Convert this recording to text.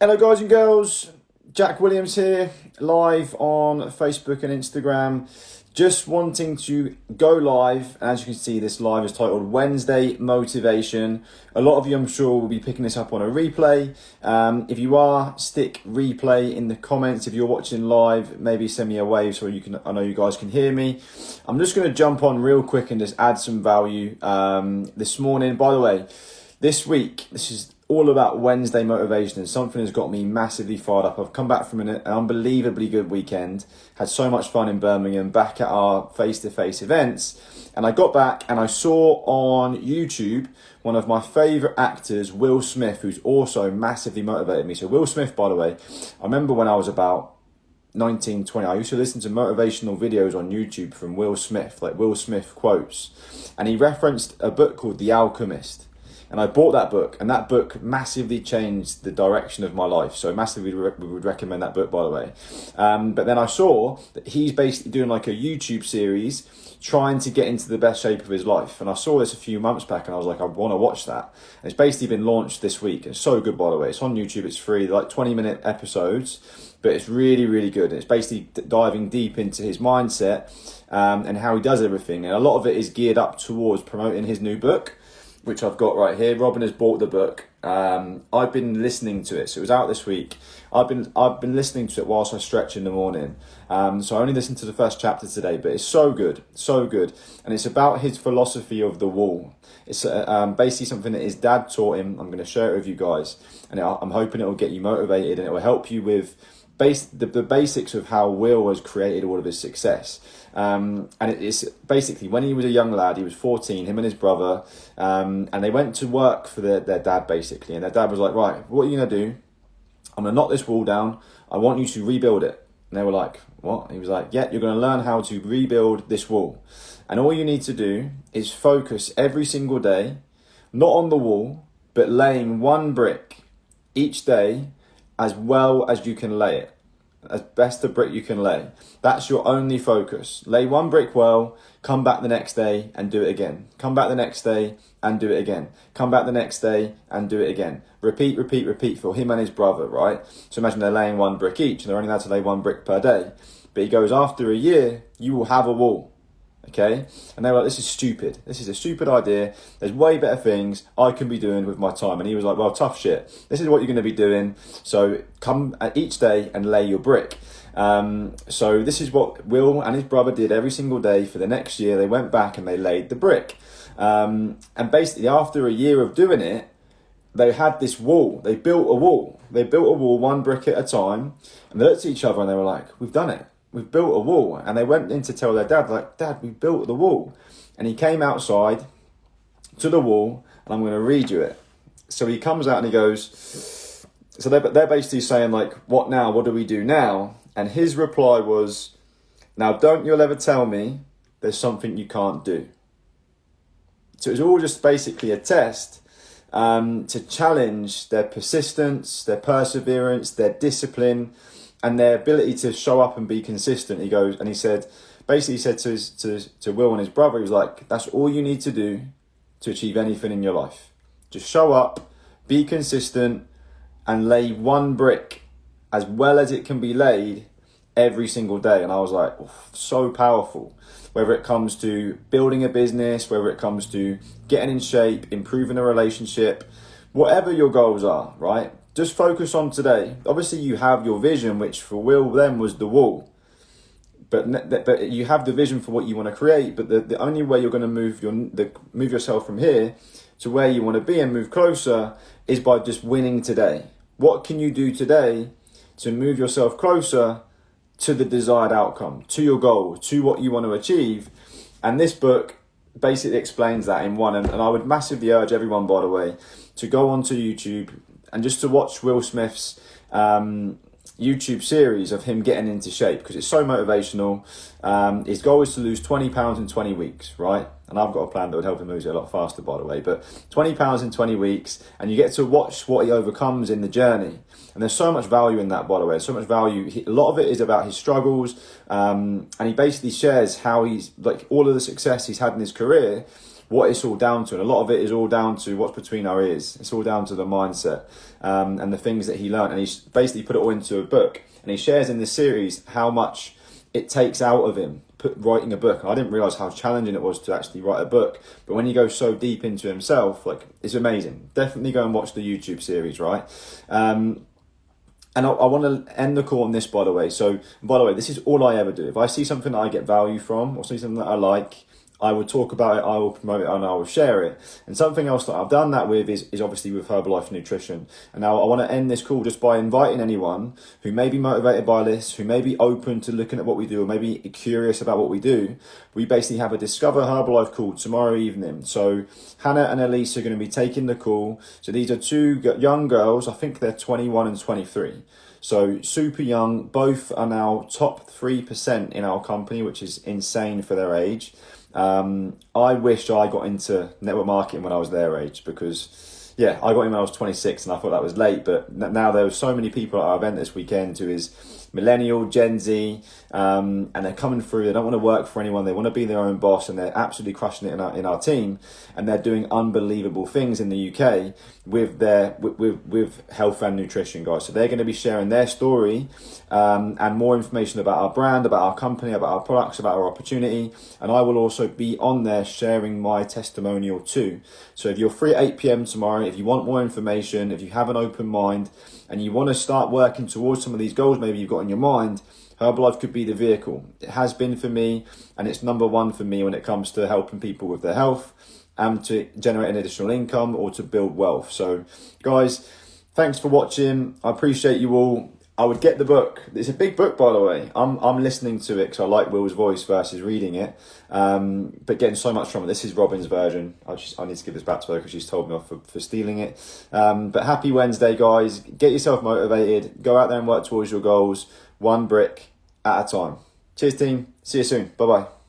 Hello guys and girls, Jack Williams here, live on Facebook and Instagram. Just wanting to go live, and as you can see this live is titled Wednesday Motivation. A lot of you I'm sure will be picking this up on a replay. If you are, stick replay in the comments. If you're watching live, maybe send me a wave so I know you guys can hear me. I'm just going to jump on real quick and just add some value this morning. By the way, this week, this is all about Wednesday motivation, and something has got me massively fired up. I've come back from an unbelievably good weekend, had so much fun in Birmingham, back at our face-to-face events, and I got back and I saw on YouTube one of my favourite actors, Will Smith, who's also massively motivated me. So Will Smith, by the way, I remember when I was about 19, 20, I used to listen to motivational videos on YouTube from Will Smith, like Will Smith quotes, and he referenced a book called The Alchemist. And I bought that book, and that book massively changed the direction of my life. So massively we would recommend that book, by the way. But then I saw that he's basically doing like a YouTube series trying to get into the best shape of his life. And I saw this a few months back, and I was like, I want to watch that. And it's basically been launched this week. It's so good, by the way. It's on YouTube. It's free, like 20-minute episodes. But it's really, really good. It's basically diving deep into his mindset and how he does everything. And a lot of it is geared up towards promoting his new book, which I've got right here. Robin has bought the book. I've been listening to it, so it was out this week. I've been listening to it whilst I stretch in the morning. So I only listened to the first chapter today, but it's so good, and it's about his philosophy of the wall. It's basically something that his dad taught him. I'm going to share it with you guys, and I'm hoping it will get you motivated and it will help you with the basics of how Will has created all of his success. And it's basically when he was a young lad, he was 14, him and his brother, and they went to work for their dad basically. And their dad was like, right, what are you going to do? I'm going to knock this wall down. I want you to rebuild it. And they were like, what? He was like, yeah, you're going to learn how to rebuild this wall. And all you need to do is focus every single day, not on the wall, but laying one brick each day as well as you can lay it. As best a brick you can lay. That's your only focus. Lay one brick well, come back the next day and do it again. Come back the next day and do it again. Come back the next day and do it again. Repeat for him and his brother, right? So imagine they're laying one brick each and they're only allowed to lay one brick per day. But he goes, after a year, you will have a wall. Okay? And they were like, this is stupid. This is a stupid idea. There's way better things I can be doing with my time. And he was like, well, tough shit. This is what you're going to be doing. So come each day and lay your brick. So this is what Will and his brother did every single day for the next year. They went back and they laid the brick. And basically after a year of doing it, they had this wall. They built a wall. They built a wall one brick at a time. And they looked at each other and they were like, we've done it. We've built a wall. And they went in to tell their dad, like, Dad, we built the wall. And he came outside to the wall, and I'm going to read you it. So he comes out and he goes, so they're basically saying, like, what now? What do we do now? And his reply was, now don't you'll ever tell me there's something you can't do. So it was all just basically a test to challenge their persistence, their perseverance, their discipline, and their ability to show up and be consistent. He goes, and he said to Will and his brother, he was like, that's all you need to do to achieve anything in your life. Just show up, be consistent, and lay one brick as well as it can be laid every single day. And I was like, so powerful. Whether it comes to building a business, whether it comes to getting in shape, improving a relationship, whatever your goals are, right? Just focus on today. Obviously, you have your vision, which for Will then was the wall. But you have the vision for what you want to create. But the only way you're going to move yourself from here to where you want to be and move closer is by just winning today. What can you do today to move yourself closer to the desired outcome, to your goal, to what you want to achieve? And this book basically explains that in one. And I would massively urge everyone, by the way, to go onto YouTube and just to watch Will Smith's YouTube series of him getting into shape, because it's so motivational. His goal is to lose 20 pounds in 20 weeks, right? And I've got a plan that would help him lose it a lot faster, by the way. But 20 pounds in 20 weeks, and you get to watch what he overcomes in the journey. And there's so much value in that, by the way. There's so much value. A lot of it is about his struggles. And he basically shares how he's, like, all of the success he's had in his career what it's all down to. And a lot of it is all down to what's between our ears. It's all down to the mindset and the things that he learned. And he's basically put it all into a book. And he shares in this series how much it takes out of him writing a book. And I didn't realise how challenging it was to actually write a book. But when you go so deep into himself, like, it's amazing. Definitely go and watch the YouTube series, right? And I want to end the call on this, by the way. So, by the way, this is all I ever do. If I see something that I get value from or see something that I like, I will talk about it, I will promote it, and I will share it. And something else that I've done that with is obviously with Herbalife Nutrition. And now I want to end this call just by inviting anyone who may be motivated by this, who may be open to looking at what we do, or maybe curious about what we do. We basically have a Discover Herbalife call tomorrow evening. So Hannah and Elise are going to be taking the call. So these are two young girls. I think they're 21 and 23. So super young. Both are now top 3% in our company, which is insane for their age. I wish I got into network marketing when I was their age, because I got in when I was 26 and I thought that was late. But now there were so many people at our event this weekend who is millennial, Gen Z, and they're coming through. They don't want to work for anyone. They want to be their own boss, and they're absolutely crushing it in our team. And they're doing unbelievable things in the UK with with health and nutrition, guys. So they're going to be sharing their story and more information about our brand, about our company, about our products, about our opportunity. And I will also be on there sharing my testimonial too. So if you're free at 8 p.m. tomorrow, if you want more information, if you have an open mind and you want to start working towards some of these goals maybe you've got in your mind, Herbalife could be the vehicle. It has been for me, and it's number one for me when it comes to helping people with their health and to generate an additional income or to build wealth. So guys, thanks for watching. I appreciate you all. I would get the book. It's a big book, by the way. I'm listening to it because I like Will's voice versus reading it, but getting so much from it. This is Robin's version. I need to give this back to her because she's told me off for stealing it. But happy Wednesday, guys. Get yourself motivated. Go out there and work towards your goals, one brick at a time. Cheers, team. See you soon. Bye-bye.